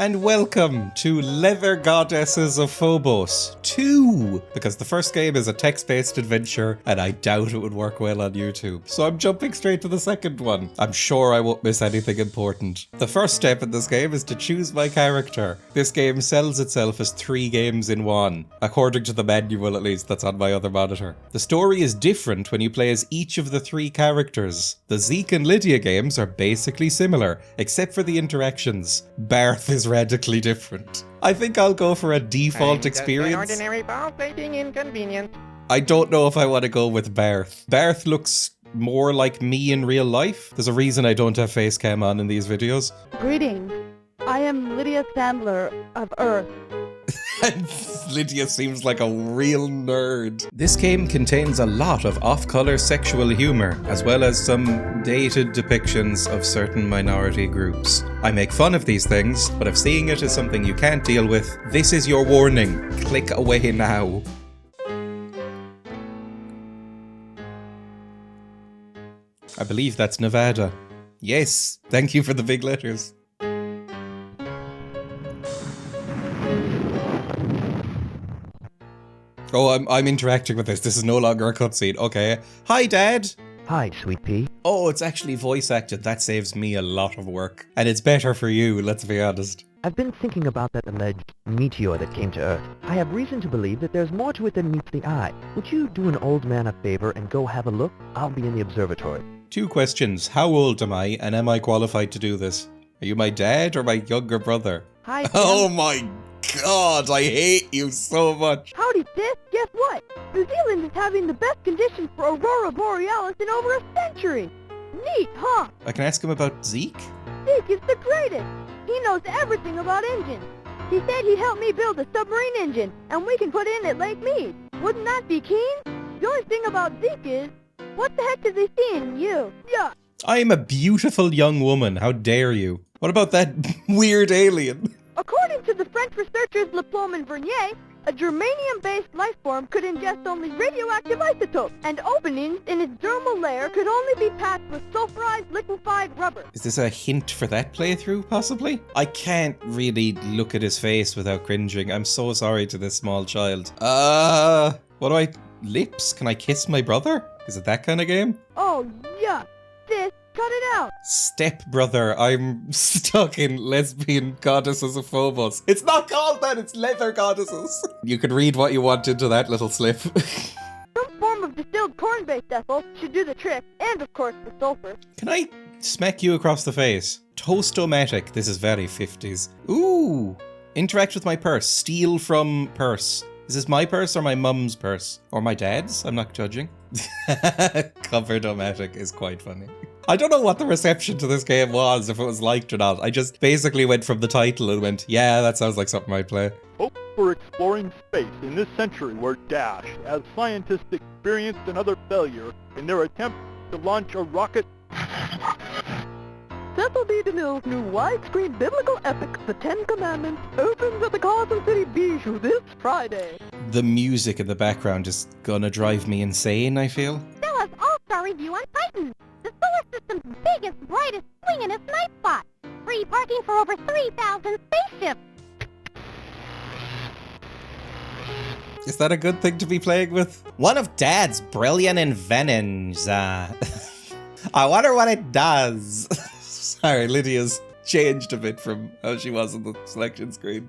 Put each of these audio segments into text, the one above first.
and welcome to Leather Goddesses of Phobos 2, because the first game is a text-based adventure and I doubt it would work well on YouTube. So I'm jumping straight to the second one. I'm sure I won't miss anything important. The first step in this game is to choose my character. This game sells itself as 3 games in 1, according to the manual at least that's on my other monitor. The story is different when you play as each of the 3 characters. The Zeke and Lydia games are basically similar, except for the interactions. Barth is radically different. I think I'll go for a default experience. An ordinary pulsating inconvenience. I don't know if I want to go with Barth. Barth looks more like me in real life. There's a reason I don't have face cam on in these videos. Greetings. I am Lydia Sandler of Earth. Lydia seems like a real nerd. This game contains a lot of off-color sexual humor, as well as some dated depictions of certain minority groups. I make fun of these things, but if seeing it is something you can't deal with, this is your warning. Click away now. I believe that's Nevada. Yes, thank you for the big letters. Oh, I'm interacting with this. This is no longer a cutscene. Okay. Hi, Dad. Hi, sweet pea. Oh, it's actually voice acted. That saves me a lot of work. And it's better for you, let's be honest. I've been thinking about that alleged meteor that came to Earth. I have reason to believe that there's more to it than meets the eye. Would you do an old man a favor and go have a look? I'll be in the observatory. 2 questions. How old am I, and am I qualified to do this? Are you my dad or my younger brother? Hi, Tim. Oh my god, I hate you so much. Howdy, sis. Guess what? New Zealand is having the best conditions for Aurora Borealis in over a century. Neat, huh? I can ask him about Zeke? Zeke is the greatest. He knows everything about engines. He said he'd help me build a submarine engine, and we can put in at Lake Mead. Wouldn't that be keen? The only thing about Zeke is, what the heck does he see in you? Yeah. I am a beautiful young woman. How dare you? What about that weird alien? According to the French researchers Leplaume and Vernier, a germanium-based life form could ingest only radioactive isotopes, and openings in its dermal layer could only be patched with sulfurized liquefied rubber. Is this a hint for that playthrough, possibly? I can't really look at his face without cringing. I'm so sorry to this small child. What do I... Lips? Can I kiss my brother? Is it that kind of game? Oh, yuck. Sis, cut it out. Step brother, I'm stuck in lesbian goddesses of Phobos. It's not called that, it's leather goddesses. You could read what you want into that little slip. Some form of distilled corn-based ethyl should do the trick, and of course the sulfur. Can I smack you across the face? Toast-o-matic, this is very 50s. Ooh, interact with my purse, steal from purse. Is this my purse or my mum's purse? Or my dad's? I'm not judging. Covered-o-matic is quite funny. I don't know what the reception to this game was, if it was liked or not. I just basically went from the title and went, yeah, that sounds like something I'd play. Hope for exploring space in this century were dashed as scientists experienced another failure in their attempt to launch a rocket. Cecil B. DeMille's new widescreen biblical epic, The 10 Commandments, opens at the Carson City Bijou this Friday. The music in the background is gonna drive me insane, I feel. Stella's all-star review on Titan, the solar system's biggest, brightest, swingin'est night spot. Free parking for over 3,000 spaceships. Is that a good thing to be playing with? One of Dad's brilliant inventions. I wonder what it does. Sorry, Lydia's changed a bit from how she was on the selection screen.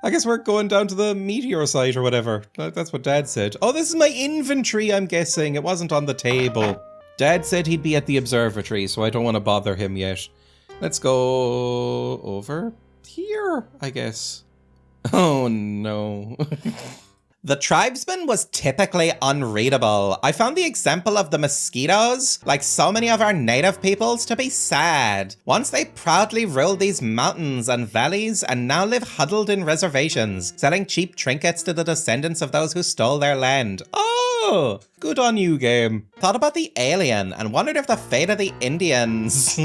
I guess we're going down to the meteor site or whatever. That's what Dad said. Oh, this is my inventory, I'm guessing. It wasn't on the table. Dad said he'd be at the observatory, so I don't want to bother him yet. Let's go over here, I guess. Oh, no. The tribesman was typically unreadable. I found the example of the mosquitoes, like so many of our native peoples, to be sad. Once they proudly ruled these mountains and valleys and now live huddled in reservations, selling cheap trinkets to the descendants of those who stole their land. Oh Oh, good on you, game. Thought about the alien and wondered if the fate of the Indians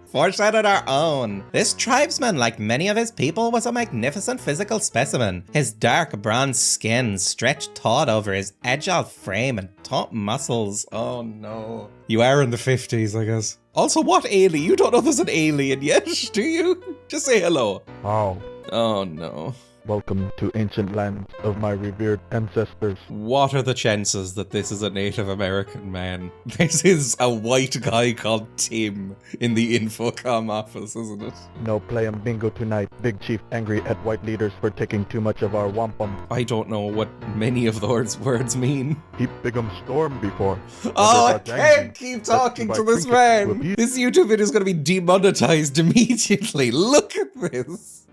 foreshadowed our own. This tribesman, like many of his people, was a magnificent physical specimen. His dark brown skin stretched taut over his agile frame and taut muscles. Oh no. You are in the 50s, I guess. Also, what alien? You don't know there's an alien yet, do you? Just say hello. Oh, Oh no. welcome to ancient lands of my revered ancestors. What are the chances that this is a Native American man? This is a white guy called Tim in the Infocom office, isn't it? No playing bingo tonight. Big Chief angry at white leaders for taking too much of our wampum. I don't know what many of those words mean. Keep Big'em storm before. Oh, I can't keep talking to this man! This YouTube video is going to be demonetized immediately. Look at this!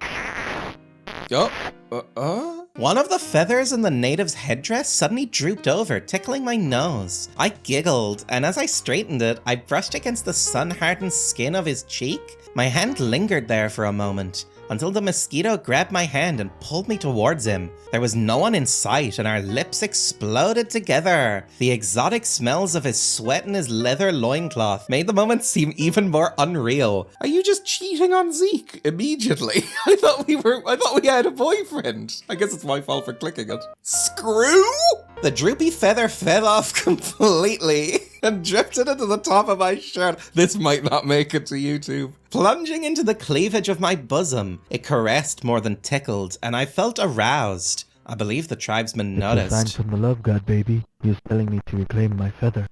One of the feathers in the native's headdress suddenly drooped over, tickling my nose. I giggled, and as I straightened it, I brushed against the sun-hardened skin of his cheek. My hand lingered there for a moment, until the mosquito grabbed my hand and pulled me towards him. There was no one in sight, and our lips exploded together. The exotic smells of his sweat and his leather loincloth made the moment seem even more unreal. Are you just cheating on Zeke immediately? I thought we had a boyfriend. I guess it's my fault for clicking it. Screw? The droopy feather fell off completely and drifted into the top of my shirt. This might not make it to YouTube. Plunging into the cleavage of my bosom, it caressed more than tickled, and I felt aroused. I believe the tribesman noticed. It's a sign from the love god, baby. He is telling me to reclaim my feather.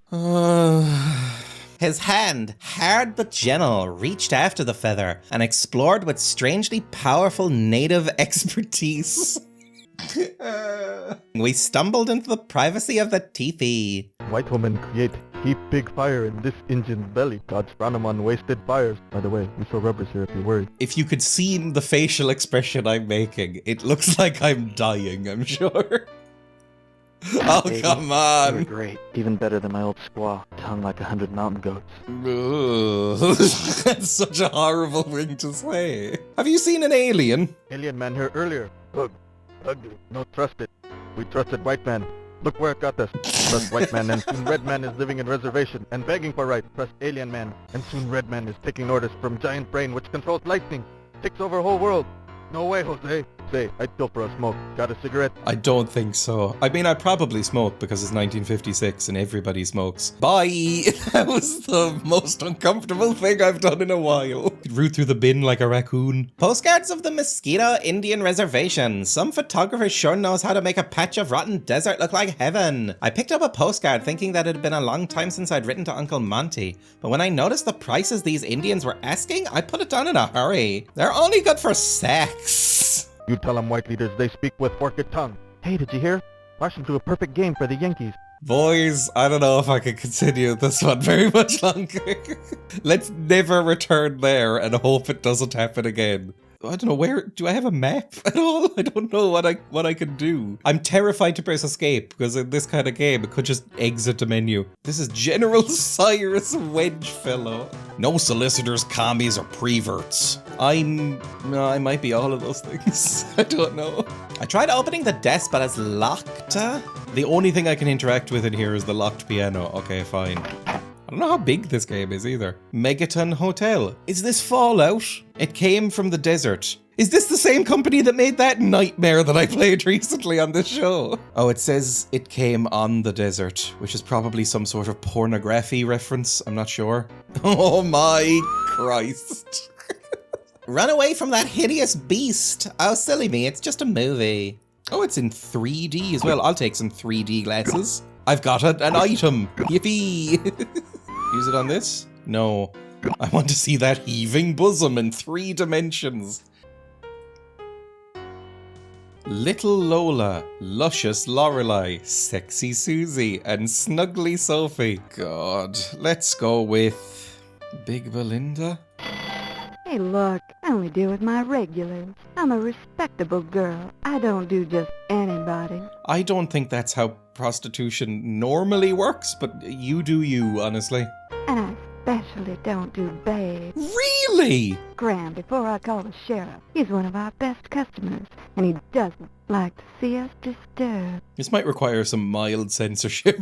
His hand, hard but gentle, reached after the feather and explored with strangely powerful native expertise. We stumbled into the privacy of the teepee. White woman create heap big fire in this engine's belly. God's frown on wasted fires. By the way, we sell rubbers here if you're worried. If you could see the facial expression I'm making, it looks like I'm dying, I'm sure. Oh, Baby, come you were on. great. Even better than my old squaw. Tongue like 100 mountain goats. Ugh. That's such a horrible thing to say. Have you seen an alien? Alien man here earlier. Ugh. Ugly. No trust it. We trusted white man. Look where it got us. Trust white man and soon red man is living in reservation and begging for right. Trust alien man and soon red man is taking orders from giant brain which controls lightning. Takes over whole world. No way, Jose. Say, I'd go for a smoke. Got a cigarette? I don't think so. I mean, I probably smoke because it's 1956 and everybody smokes. Bye! That was the most uncomfortable thing I've done in a while. Could root through the bin like a raccoon. Postcards of the Mosquito Indian Reservation. Some photographer sure knows how to make a patch of rotten desert look like heaven. I picked up a postcard thinking that it had been a long time since I'd written to Uncle Monty, but when I noticed the prices these Indians were asking, I put it down in a hurry. They're only good for sex. You tell them white leaders they speak with forked tongue. Hey, did you hear? Rushing to a perfect game for the Yankees. Boys, I don't know if I can continue this one very much longer. Let's never return there and hope it doesn't happen again. I don't know, where do I have a map at all? I don't know what I can do. I'm terrified to press escape because in this kind of game it could just exit the menu. This is General Cyrus Wedgefellow. No solicitors, commies, or preverts. I might be all of those things. I don't know. I tried opening the desk, but it's locked. The only thing I can interact with in here is the locked piano. Okay, fine. I don't know how big this game is either. Megaton Hotel. Is this Fallout? It came from the desert. Is this the same company that made that nightmare that I played recently on this show? Oh, it says it came on the desert, which is probably some sort of pornography reference. I'm not sure. Oh my Christ. Run away from that hideous beast. Oh, silly me, it's just a movie. Oh, it's in 3D as well. I'll take some 3D glasses. I've got an item. Yippee. Use it on this? No. I want to see that heaving bosom in 3 dimensions. Little Lola, Luscious Lorelei, Sexy Susie, and Snuggly Sophie. God, let's go with Big Belinda. Hey, look, I only deal with my regulars. I'm a respectable girl. I don't do just anybody. I don't think that's how prostitution normally works, but you do you, honestly. And I especially don't do bad. Really? Graham, before I call the sheriff, he's one of our best customers, and he doesn't like to see us disturbed. This might require some mild censorship.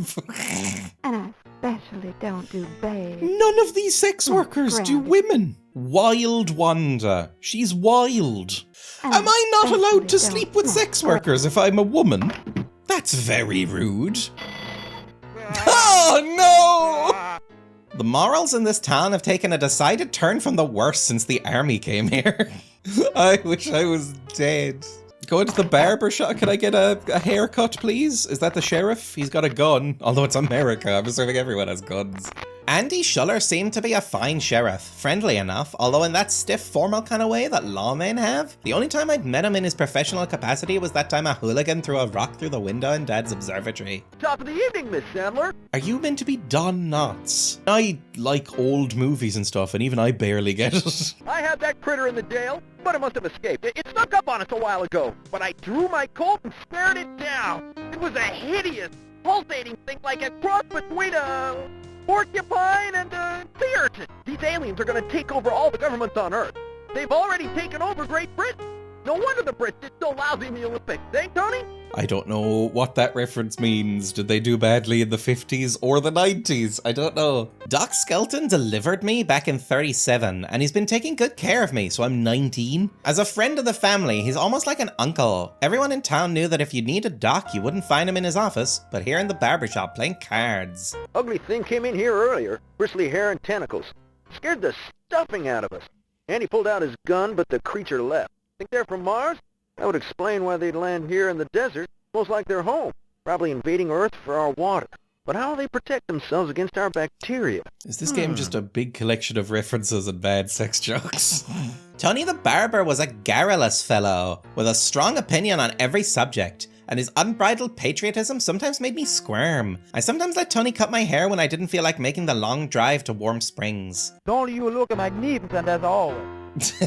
And I especially don't do bad. None of these sex workers do women. Wild Wanda. She's wild. Am I not allowed to sleep with sex workers if I'm a woman? That's very rude. Oh no! The morals in this town have taken a decided turn from the worse since the army came here. I wish I was dead. Going to the barber shop. Can I get a haircut, please? Is that the sheriff? He's got a gun. Although it's America, I'm assuming everyone has guns. Andy Schuller seemed to be a fine sheriff, friendly enough, although in that stiff, formal kind of way that lawmen have. The only time I'd met him in his professional capacity was that time a hooligan threw a rock through the window in Dad's observatory. Top of the evening, Miss Sandler. Are you meant to be Don Knotts? I like old movies and stuff, and even I barely get it. I had that critter in the jail, but it must have escaped. It snuck up on us a while ago, but I drew my Colt and stared it down. It was a hideous, pulsating thing like a cross between a porcupine and a sea urchin. These aliens are going to take over all the governments on Earth. They've already taken over Great Britain. No wonder the Brits did so lousy in the Olympics, eh, Tony? I don't know what that reference means. Did they do badly in the 50s or the 90s? I don't know. Doc Skelton delivered me back in 37, and he's been taking good care of me, so I'm 19. As a friend of the family, he's almost like an uncle. Everyone in town knew that if you needed Doc, you wouldn't find him in his office, but here in the barbershop playing cards. Ugly thing came in here earlier. Bristly hair and tentacles. Scared the stuffing out of us. Andy pulled out his gun, but the creature left. Think they're from Mars? That would explain why they'd land here in the desert, most like their home. Probably invading Earth for our water. But how will they protect themselves against our bacteria? Is this game just a big collection of references and bad sex jokes? Tony the Barber was a garrulous fellow, with a strong opinion on every subject, and his unbridled patriotism sometimes made me squirm. I sometimes let Tony cut my hair when I didn't feel like making the long drive to Warm Springs. Don't you look magnificent as always?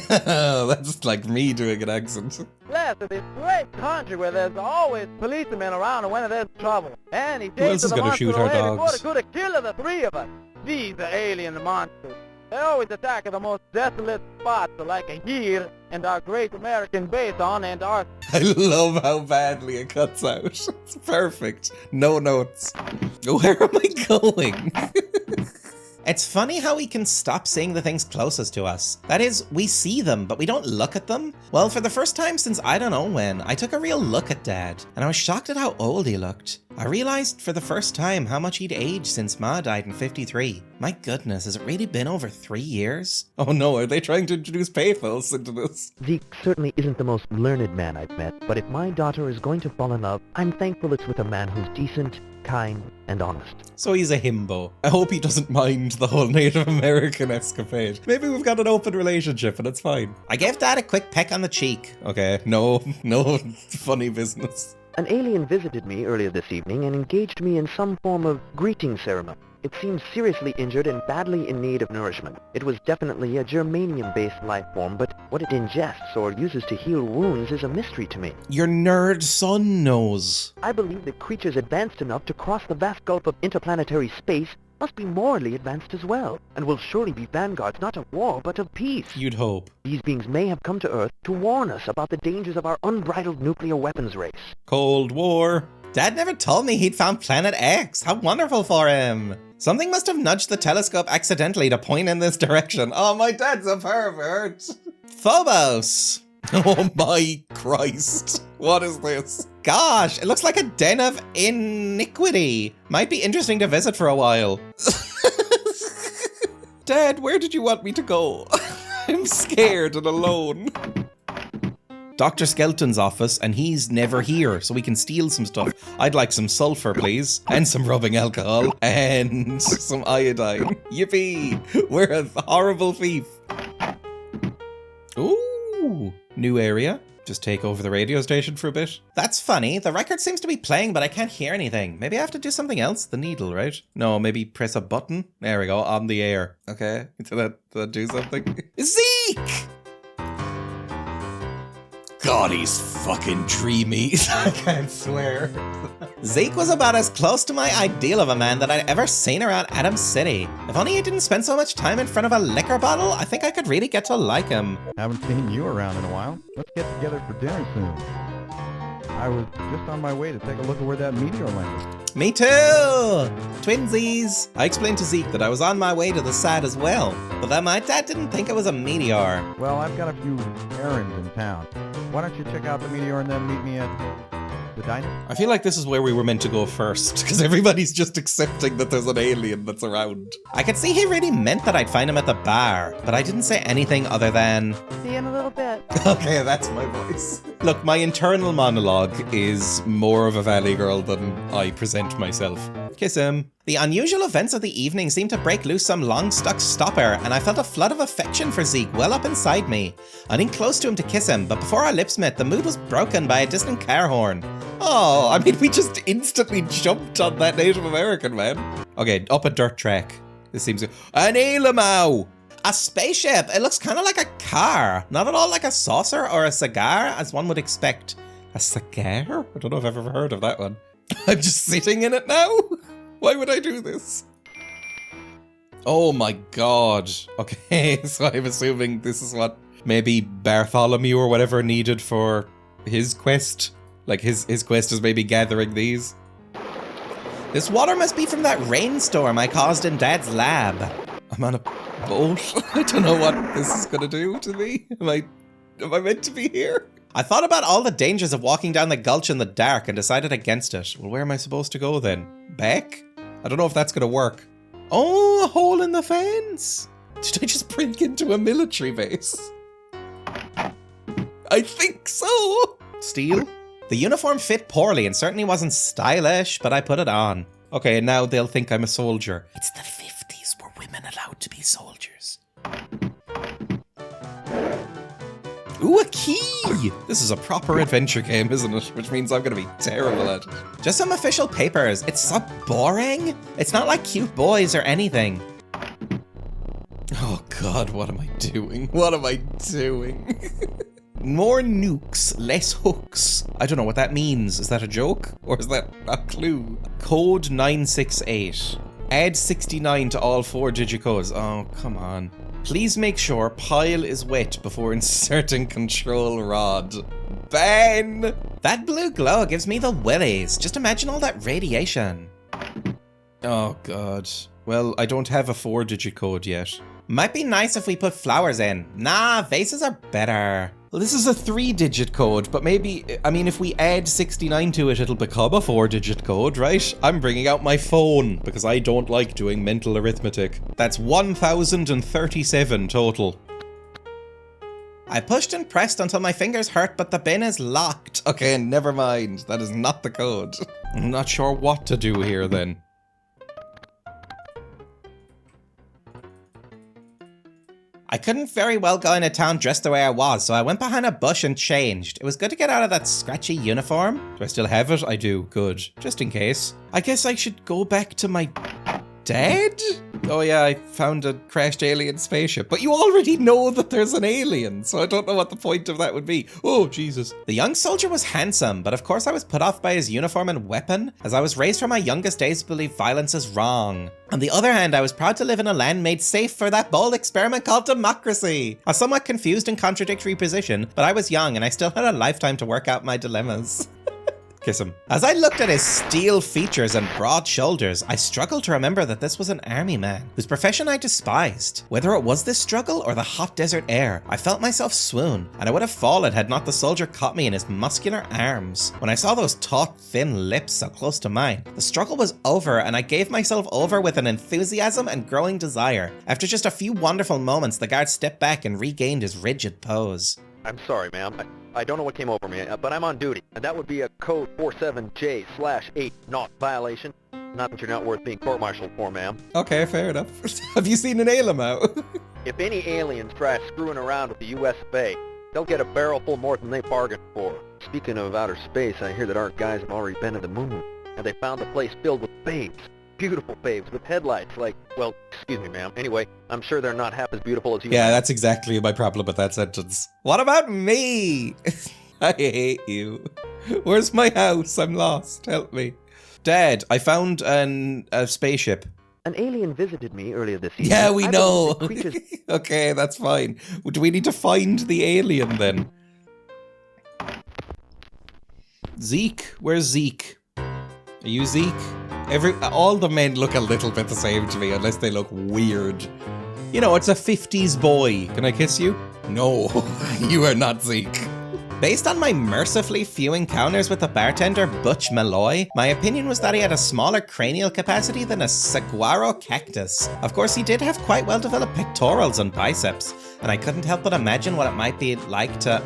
That's like me doing an accent. Blessed is this great country where there's always policemen around when there's trouble. And he Who else takes is the gonna monster shoot our away before dogs? they could have killed the three of us. These are alien monsters. They always attack at the most desolate spots like here and our great American base on Antarctica. I love how badly it cuts out. It's perfect. No notes. Where am I going? It's funny how we can stop seeing the things closest to us. That is, we see them, but we don't look at them. Well, for the first time since I don't know when, I took a real look at Dad, and I was shocked at how old he looked. I realized for the first time how much he'd aged since Ma died in 53. My goodness, has it really been over 3 years? Oh no, are they trying to introduce pathos into this? Zeke certainly isn't the most learned man I've met, but if my daughter is going to fall in love, I'm thankful it's with a man who's decent, kind, and honest. So he's a himbo. I hope he doesn't mind the whole Native American escapade. Maybe we've got an open relationship and it's fine. I gave Dad a quick peck on the cheek. Okay, no funny business. An alien visited me earlier this evening and engaged me in some form of greeting ceremony. It seemed seriously injured and badly in need of nourishment. It was definitely a germanium-based life form, but what it ingests or uses to heal wounds is a mystery to me. Your nerd son knows. I believe that creatures advanced enough to cross the vast gulf of interplanetary space must be morally advanced as well, and will surely be vanguards not of war, but of peace. You'd hope. These beings may have come to Earth to warn us about the dangers of our unbridled nuclear weapons race. Cold War. Dad never told me he'd found Planet X. How wonderful for him. Something must have nudged the telescope accidentally to point in this direction. Oh, my dad's a pervert. Phobos. Oh my Christ. What is this? Gosh, it looks like a den of iniquity. Might be interesting to visit for a while. Dad, where did you want me to go? I'm scared and alone. Dr. Skelton's office, and he's never here, so we can steal some stuff. I'd like some sulfur, please, and some rubbing alcohol, and some iodine. Yippee! We're a horrible thief. Ooh, new area. Just take over the radio station for a bit. That's funny. The record seems to be playing, but I can't hear anything. Maybe I have to do something else. The needle, right? No, maybe press a button. There we go, on the air. Okay, did that do something? Zeke! God, he's fucking dreamy. I can't swear. Zeke was about as close to my ideal of a man that I'd ever seen around Adam City. If only he didn't spend so much time in front of a liquor bottle, I think I could really get to like him. Haven't seen you around in a while. Let's get together for dinner soon. I was just on my way to take a look at where that meteor landed. Me too! Twinsies! I explained to Zeke that I was on my way to the side as well, but that my dad didn't think it was a meteor. Well, I've got a few errands in town. Why don't you check out the meteor and then meet me at the diner? I feel like this is where we were meant to go first, because everybody's just accepting that there's an alien that's around. I could see he really meant that I'd find him at the bar, but I didn't say anything other than... See you in a little bit. Okay, that's my voice. Look, my internal monologue is more of a valley girl than I present myself. Kiss him. The unusual events of the evening seemed to break loose some long-stuck stopper, and I felt a flood of affection for Zeke well up inside me. I leaned close to him to kiss him, but before our lips met, the mood was broken by a distant car horn. Oh, I mean, we just instantly jumped on that Native American man. Okay, up a dirt track. This seems... An Elamau! A spaceship! It looks kind of like a car. Not at all like a saucer or a cigar, as one would expect. A cigar? I don't know if I've ever heard of that one. I'm just sitting in it now? Why would I do this? Oh my god. Okay, so I'm assuming this is what maybe Bartholomew or whatever needed for his quest. Like his quest is maybe gathering these. This water must be from that rainstorm I caused in Dad's lab. I'm on a boat. I don't know what this is gonna do to me. Am I meant to be here? I thought about all the dangers of walking down the gulch in the dark and decided against it. Well, where am I supposed to go then? Back? I don't know if that's gonna work. Oh, a hole in the fence. Did I just break into a military base? I think so. Steal? The uniform fit poorly and certainly wasn't stylish, but I put it on. Okay, now they'll think I'm a soldier. It's the 50s. Were women allowed to be soldiers? Ooh, a key! This is a proper adventure game, isn't it? Which means I'm gonna be terrible at it. Just some official papers. It's so boring. It's not like cute boys or anything. Oh god, what am I doing? What am I doing? More nukes, less hooks. I don't know what that means. Is that a joke? Or is that a clue? Code 968. Add 69 to all 4 digicodes. Oh, come on. Please make sure pile is wet before inserting control rod. Ben! That blue glow gives me the willies. Just imagine all that radiation. Oh god. Well, I don't have a 4-digit code yet. Might be nice if we put flowers in. Nah, vases are better. Well, this is a 3-digit code, but maybe, I mean, if we add 69 to it, it'll become a 4-digit code, right? I'm bringing out my phone because I don't like doing mental arithmetic. That's 1,037 total. I pushed and pressed until my fingers hurt, but the bin is locked. Okay, never mind. That is not the code. I'm not sure what to do here then. I couldn't very well go into town dressed the way I was, so I went behind a bush and changed. It was good to get out of that scratchy uniform. Do I still have it? I do. Good. Just in case. I guess I should go back to my dad? Oh yeah, I found a crashed alien spaceship. But you already know that there's an alien, so I don't know what the point of that would be. Oh, Jesus. The young soldier was handsome, but of course I was put off by his uniform and weapon, as I was raised from my youngest days to believe violence is wrong. On the other hand, I was proud to live in a land made safe for that bold experiment called democracy. A somewhat confused and contradictory position, but I was young and I still had a lifetime to work out my dilemmas. Kiss him. As I looked at his steel features and broad shoulders, I struggled to remember that this was an army man, whose profession I despised. Whether it was this struggle or the hot desert air, I felt myself swoon, and I would have fallen had not the soldier caught me in his muscular arms. When I saw those taut, thin lips so close to mine, the struggle was over, and I gave myself over with an enthusiasm and growing desire. After just a few wonderful moments, the guard stepped back and regained his rigid pose. I'm sorry, ma'am. I don't know what came over me, but I'm on duty. And that would be a code 47J/8 not violation. Not that you're not worth being court-martialed for, ma'am. Okay, fair enough. Have you seen an Alamo? If any aliens try screwing around with the U.S. Bay, they'll get a barrel full more than they bargained for. Speaking of outer space, I hear that our guys have already been to the moon, and they found the place filled with babes. Beautiful babes with headlights like, well, excuse me, ma'am. Anyway, I'm sure they're not half as beautiful as you. Yeah, that's exactly my problem with that sentence. What about me? I hate you. Where's my house? I'm lost. Help me. Dad, I found a spaceship. An alien visited me earlier this evening. Yeah, we I know. believe the creatures- Okay, that's fine. Do we need to find the alien then? Zeke? Where's Zeke? Are you Zeke? All the men look a little bit the same to me, unless they look weird. You know, it's a 50s boy. Can I kiss you? No, you are not Zeke. Based on my mercifully few encounters with the bartender Butch Malloy, my opinion was that he had a smaller cranial capacity than a saguaro cactus. Of course, he did have quite well-developed pectorals and biceps, and I couldn't help but imagine what it might be like to,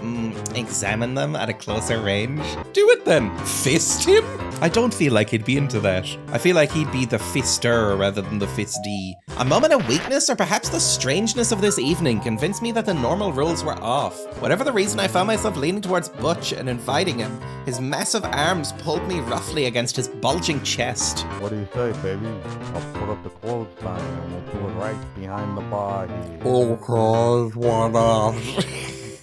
examine them at a closer range. Do it then! Fist him? I don't feel like he'd be into that. I feel like he'd be the fister rather than the fisty. A moment of weakness, or perhaps the strangeness of this evening, convinced me that the normal rules were off. Whatever the reason, I found myself leaning towards Butch and inviting him. His massive arms pulled me roughly against his bulging chest. What do you say, baby? I'll put up the clothesline and we'll do it right behind the bar here. Okay, what up?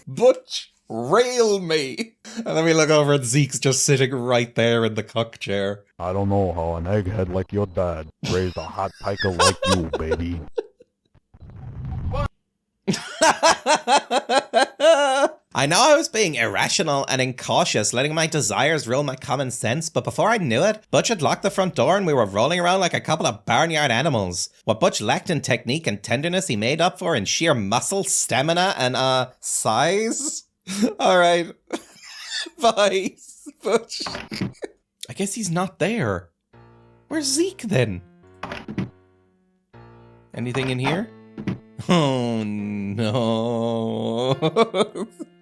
Butch, rail me! And then we look over and Zeke's just sitting right there in the cuck chair. I don't know how an egghead like your dad raised a hot piker like you, baby. I know I was being irrational and incautious, letting my desires rule my common sense, but before I knew it, Butch had locked the front door and we were rolling around like a couple of barnyard animals. What Butch lacked in technique and tenderness, he made up for in sheer muscle, stamina, and, size? Alright. Bye, Butch. I guess he's not there. Where's Zeke, then? Anything in here? Oh, no.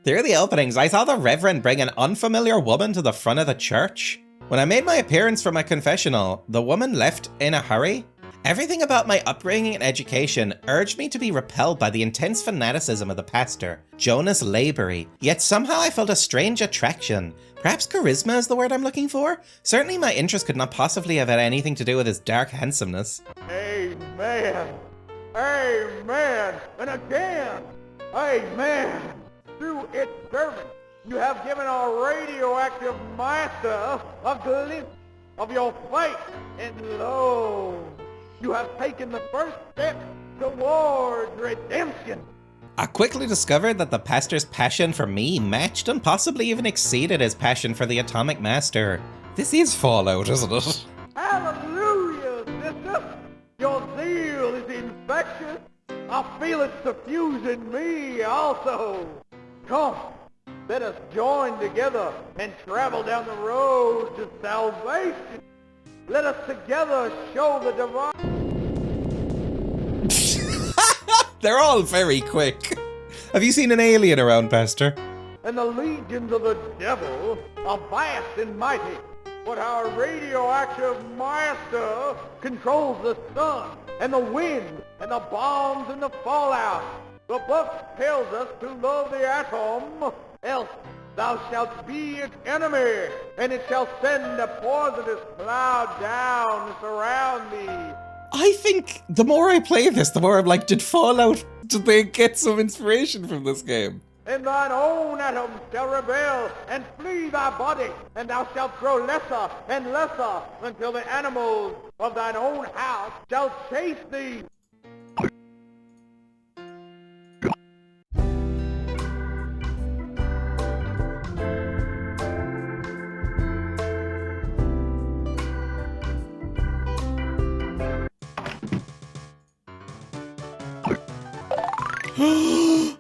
Through the openings, I saw the Reverend bring an unfamiliar woman to the front of the church. When I made my appearance for my confessional, the woman left in a hurry. Everything about my upbringing and education urged me to be repelled by the intense fanaticism of the pastor, Jonas Laborie. Yet somehow I felt a strange attraction. Perhaps charisma is the word I'm looking for? Certainly my interest could not possibly have had anything to do with his dark handsomeness. Amen. Amen. And again. Amen. Through its servant, you have given our radioactive master a glimpse of your face, and lo, you have taken the first step towards redemption. I quickly discovered that the pastor's passion for me matched and possibly even exceeded his passion for the Atomic Master. This is Fallout, isn't it? Hallelujah, sister. Your zeal is infectious. I feel it suffusing me also. Come, let us join together and travel down the road to salvation. Let us together show the divine... They're all very quick. Have you seen an alien around, Pastor? And the legions of the devil are vast and mighty. But our radioactive master controls the sun and the wind and the bombs and the fallout. The book tells us to love the atom, else thou shalt be its enemy, and it shall send a poisonous cloud down to surround thee. I think the more I play this, the more I'm like, did they get some inspiration from this game? And thine own atom shall rebel and flee thy body, and thou shalt grow lesser and lesser until the animals of thine own house shall chase thee.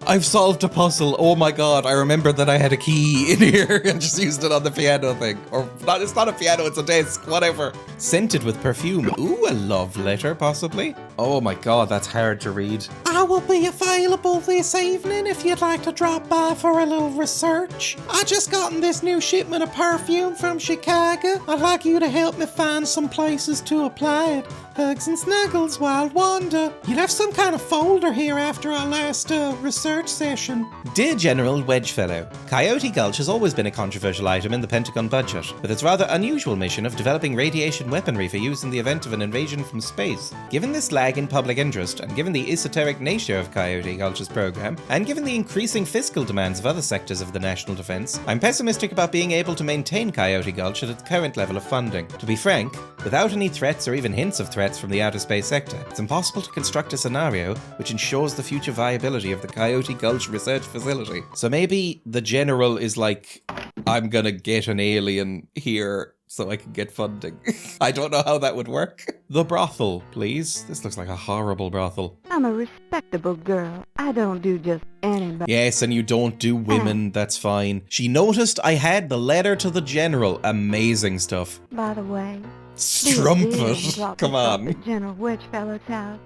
I've solved a puzzle. Oh my god, I remember that I had a key in here and just used it on the piano thing. Or, not, it's not a piano, it's a disc, whatever. Scented with perfume. Ooh, a love letter, possibly. Oh my god, that's hard to read. I will be available this evening if you'd like to drop by for a little research. I just gotten this new shipment of perfume from Chicago. I'd like you to help me find some places to apply it. Hugs and snuggles, Wild Wanda. You left some kind of folder here after our last research research session. Dear General Wedgefellow, Coyote Gulch has always been a controversial item in the Pentagon budget, with its rather unusual mission of developing radiation weaponry for use in the event of an invasion from space. Given this lag in public interest, and given the esoteric nature of Coyote Gulch's program, and given the increasing fiscal demands of other sectors of the national defense, I'm pessimistic about being able to maintain Coyote Gulch at its current level of funding. To be frank, without any threats or even hints of threats from the outer space sector, it's impossible to construct a scenario which ensures the future viability of the Coyote Gulch research facility. So maybe the general is like, I'm gonna get an alien here so I can get funding. I don't know how that would work. The brothel, please. This looks like a horrible brothel. I'm a respectable girl. I don't do just anybody. Yes, and you don't do women, that's fine. She noticed I had the letter to the general. Amazing stuff. By the way, Strumpet. Come on. at General Wedgefellow's house,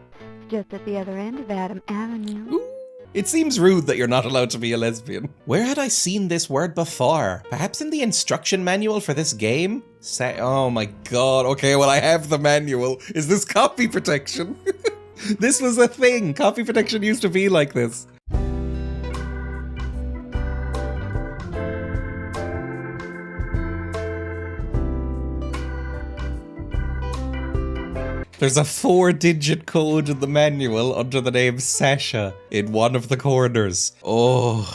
just at the other end of Adam Avenue. Ooh. It seems rude that you're not allowed to be a lesbian. Where had I seen this word before? Perhaps in the instruction manual for this game? Oh my god, okay, well I have the manual. Is this copy protection? This was a thing. Copy protection used to be like this. There's a 4-digit code in the manual under the name Sasha in one of the corners. Oh.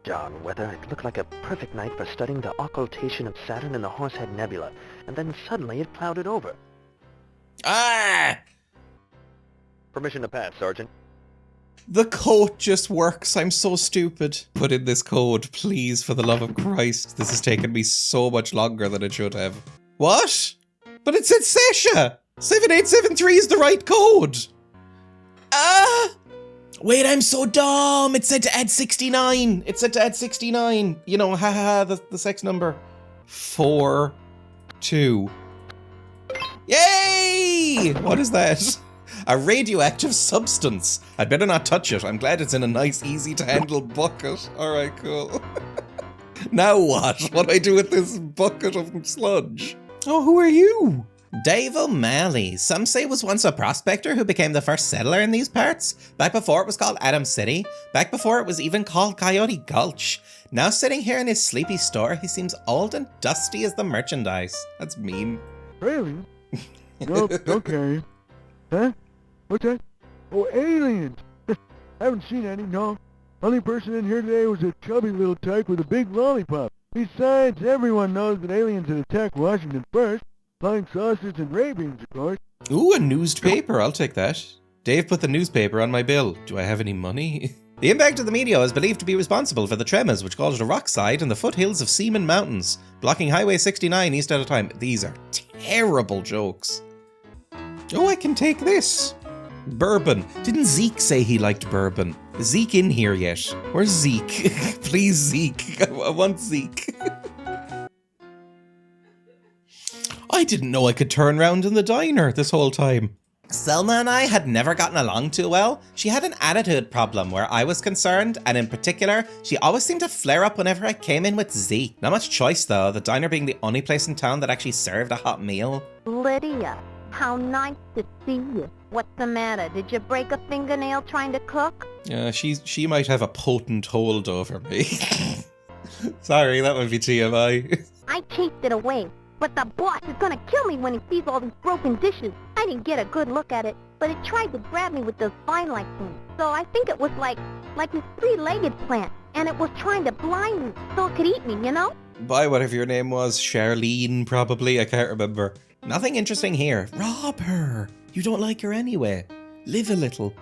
Darn weather, it looked like a perfect night for studying the occultation of Saturn in the Horsehead Nebula, and then suddenly it clouded over. Ah! Permission to pass, Sergeant. The code just works. I'm so stupid. Put in this code, please, for the love of Christ. This has taken me so much longer than it should have. What? But it said Sasha! 7873 is the right code! Ah! Wait, I'm so dumb! It said to add 69! It said to add 69! You know, the sex number. 4, 2. Yay! What is that? A radioactive substance. I'd better not touch it. I'm glad it's in a nice, easy-to-handle bucket. Alright, cool. Now what? What do I do with this bucket of sludge? Oh, who are you? Dave O'Malley. Some say was once a prospector who became the first settler in these parts. Back before it was called Adam City. Back before it was even called Coyote Gulch. Now sitting here in his sleepy store, he seems old and dusty as the merchandise. That's mean. Really? Nope, okay. Huh? What's that? Oh, aliens! Haven't seen any, no. Only person in here today was a chubby little tyke with a big lollipop. Besides, everyone knows that aliens had attacked Washington first. Flying saucers and ravings, of course. Ooh, a newspaper. I'll take that. Dave put the newspaper on my bill. Do I have any money? The impact of the meteor is believed to be responsible for the tremors which caused a rock slide in the foothills of Seaman Mountains, blocking Highway 69 east at a time. These are terrible jokes. Oh, I can take this. Bourbon. Didn't Zeke say he liked bourbon? Is Zeke in here yet? Where's Zeke? Please, Zeke. I want Zeke. I didn't know I could turn around in the diner this whole time. Selma and I had never gotten along too well. She had an attitude problem where I was concerned, and in particular, she always seemed to flare up whenever I came in with Zeke. Not much choice though, the diner being the only place in town that actually served a hot meal. Lydia, how nice to see you. What's the matter? Did you break a fingernail trying to cook? She might have a potent hold over me. Sorry, that might be TMI. I chased it away, but the boss is gonna kill me when he sees all these broken dishes. I didn't get a good look at it, but it tried to grab me with those vine-like things. So I think it was like this 3-legged plant, and it was trying to blind me so it could eat me, you know? By whatever your name was, Charlene probably, I can't remember. Nothing interesting here. Rob her. You don't like her anyway. Live a little.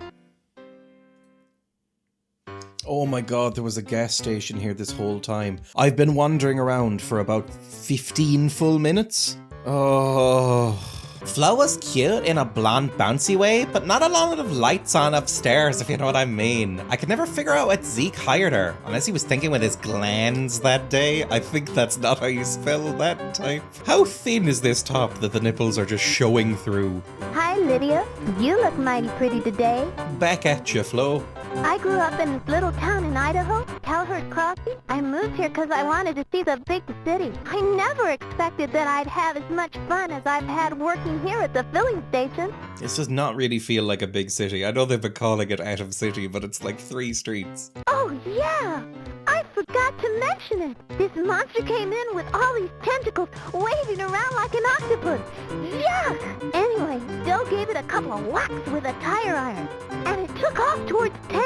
Oh my god, there was a gas station here this whole time. I've been wandering around for about 15 full minutes. Oh. Flo was cute in a blonde bouncy way, but not a lot of lights on upstairs, if you know what I mean. I could never figure out what Zeke hired her, unless he was thinking with his glands that day. I think that's not how you spell that type. How thin is this top that the nipples are just showing through? Hi, Lydia. You look mighty pretty today. Back at you, Flo. I grew up in this little town in Idaho, Calhurst Crossing. I moved here because I wanted to see the big city. I never expected that I'd have as much fun as I've had working here at the filling station. This does not really feel like a big city. I know they've been calling it Atom City, but it's like 3 streets. Oh, yeah! I forgot to mention it. This monster came in with all these tentacles waving around like an octopus. Yuck! Anyway, Joe gave it a couple of whacks with a tire iron, and it took off towards town.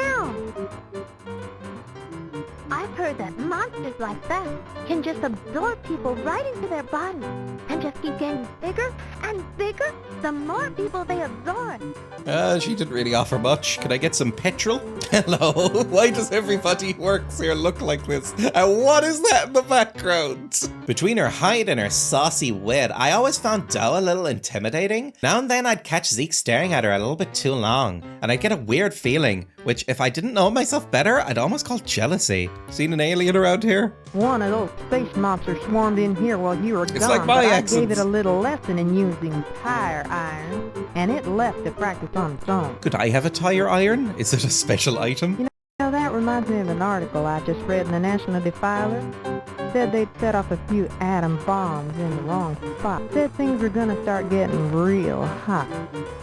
I've heard that monsters like that can just absorb people right into their bodies and just keep getting bigger and bigger the more people they absorb. She didn't really offer much. Can I get some petrol? Hello, why does everybody who works here look like this? And what is that in the background? Between her height and her saucy wit, I always found Doe a little intimidating. Now and then I'd catch Zeke staring at her a little bit too long, and I'd get a weird feeling, which if I didn't know myself better, I'd almost call jealousy. Seen an alien around here? One of those space monsters swarmed in here while you were gone, like my but accent. I gave it a little lesson in using tire iron, and it left to practice on its own. Could I have a tire iron? Is it a special item? Now that reminds me of an article I just read in the National Defiler. Said they'd set off a few atom bombs in the wrong spot. Said things were gonna start getting real hot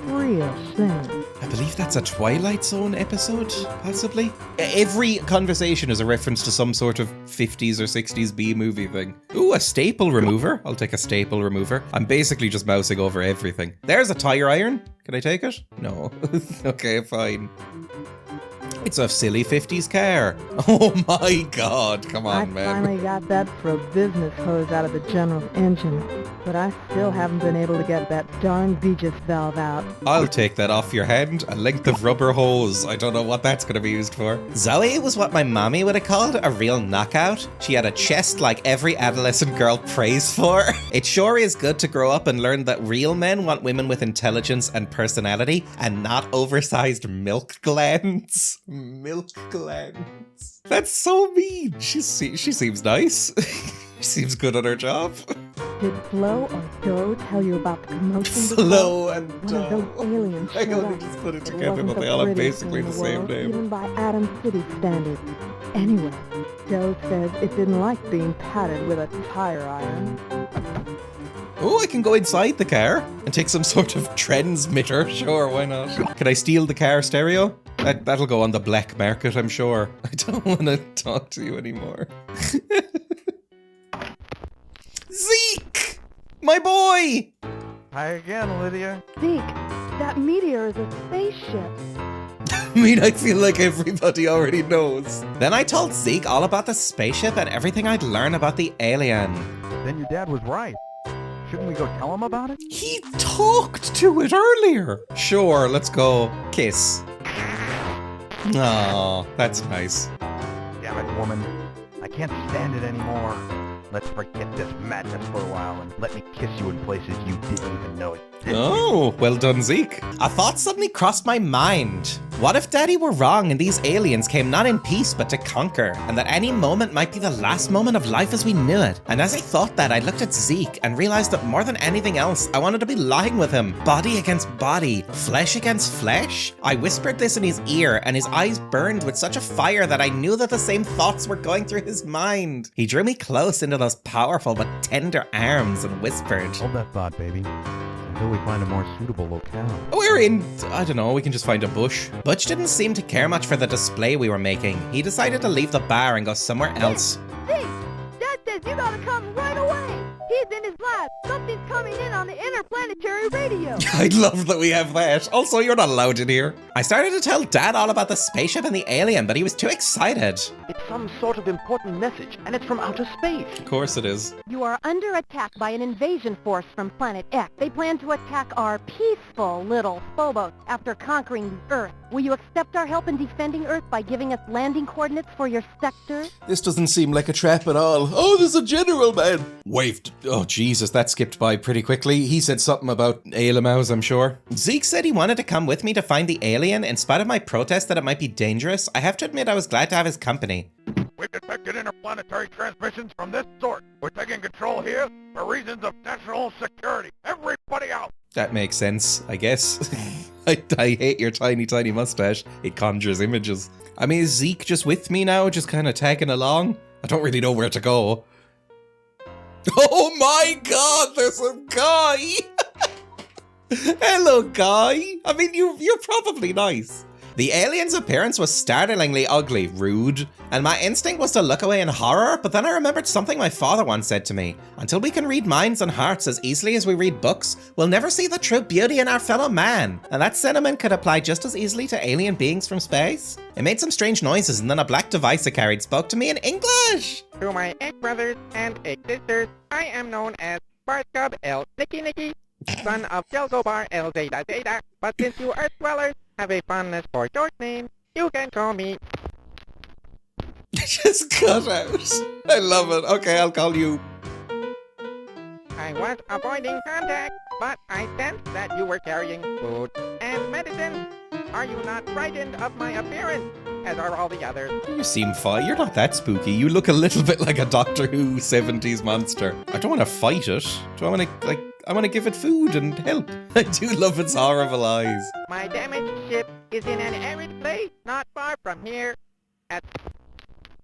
real soon. I believe that's a Twilight Zone episode, possibly? Every conversation is a reference to some sort of 50s or 60s B-movie thing. Ooh, a staple remover. I'll take a staple remover. I'm basically just mousing over everything. There's a tire iron. Can I take it? No. Okay, fine. It's a silly 50s car. Oh my god, come on, I man. finally got that pro-business hose out of the general engine, but I still haven't been able to get that darn Regis valve out. I'll take that off your hand. A length of rubber hose. I don't know what that's going to be used for. Zoe was what my mommy would have called a real knockout. She had a chest like every adolescent girl prays for. It sure is good to grow up and learn that real men want women with intelligence and personality and not oversized milk glands. Milk glands. That's so mean. She seems nice. She seems good at her job. Did Flo or Doe tell you about the commotion? Flo and One of those Doe. aliens I showed only up. just put it It together, wasn't but they the all have prettiest basically in the same world, name. Even by Atom City standards. Anyway, Doe says it didn't like being patted with a tire iron. Oh, I can go inside the car and take some sort of transmitter. Sure, why not? Can I steal the car stereo? That'll go on the black market, I'm sure. I don't want to talk to you anymore. Zeke! My boy! Hi again, Lydia. Zeke, that meteor is a spaceship. I mean, I feel like everybody already knows. Then I told Zeke all about the spaceship and everything I'd learn about the alien. Then your dad was right. Shouldn't we go tell him about it? He talked to it earlier. Sure, let's go. Kiss. Oh, that's nice. Damn it, woman. I can't stand it anymore. Let's forget this madness for a while and let me kiss you in places you didn't even know existed. Oh, well done, Zeke. A thought suddenly crossed my mind. What if Daddy were wrong and these aliens came not in peace but to conquer, and that any moment might be the last moment of life as we knew it? And as I thought that, I looked at Zeke and realized that more than anything else, I wanted to be lying with him. Body against body, flesh against flesh. I whispered this in his ear, and his eyes burned with such a fire that I knew that the same thoughts were going through his mind. He drew me close into those powerful but tender arms and whispered, Hold that thought, baby. Until we find a more suitable locale. we're in, I don't know, we can just find a bush. Butch didn't seem to care much for the display we were making. He decided to leave the bar and go somewhere else. Zeke, Dad says you gotta come right away. He's in his lab. Something's coming in on the interplanetary radio. I love that we have that. Also, you're not allowed in here. I started to tell Dad all about the spaceship and the alien, but he was too excited. It's some sort of important message, and it's from outer space. Of course it is. You are under attack by an invasion force from Planet X. They plan to attack our peaceful little Phobos after conquering the Earth. Will you accept our help in defending Earth by giving us landing coordinates for your sector? This doesn't seem like a trap at all. Oh, there's a general man. Waved. Oh, Jesus, that skipped by pretty quickly. He said something about Ailemouse, I'm sure. Zeke said he wanted to come with me to find the alien. In spite of my protest that it might be dangerous, I have to admit I was glad to have his company. We've detected interplanetary transmissions from this source. We're taking control here for reasons of national security. Everybody out! That makes sense, I guess. I hate your tiny, tiny mustache. It conjures images. I mean, is Zeke just with me now, just kind of tagging along? I don't really know where to go. Oh my god, there's a guy! Hello, guy. I mean, you're probably nice. The alien's appearance was startlingly ugly, rude, and my instinct was to look away in horror, but then I remembered something my father once said to me. Until we can read minds and hearts as easily as we read books, we'll never see the true beauty in our fellow man. And that sentiment could apply just as easily to alien beings from space. It made some strange noises, and then a black device I carried spoke to me in English! To my ex-brothers and ex-sisters, I am known as Barskub El Nicky Nicky, son of Jelgobar El Zeta Zeta, but since you Earth dwellers have a fondness for short names, you can call me... Just cut out. I love it. Okay, I'll call you... I was avoiding contact, but I sensed that you were carrying food and medicine. Are you not frightened of my appearance, as are all the others? You seem fine. You're not that spooky. You look a little bit like a Doctor Who 70s monster. I don't want to fight it. Do I want to, like... I want to give it food and help. I do love its horrible eyes. My damaged ship is in an arid place not far from here.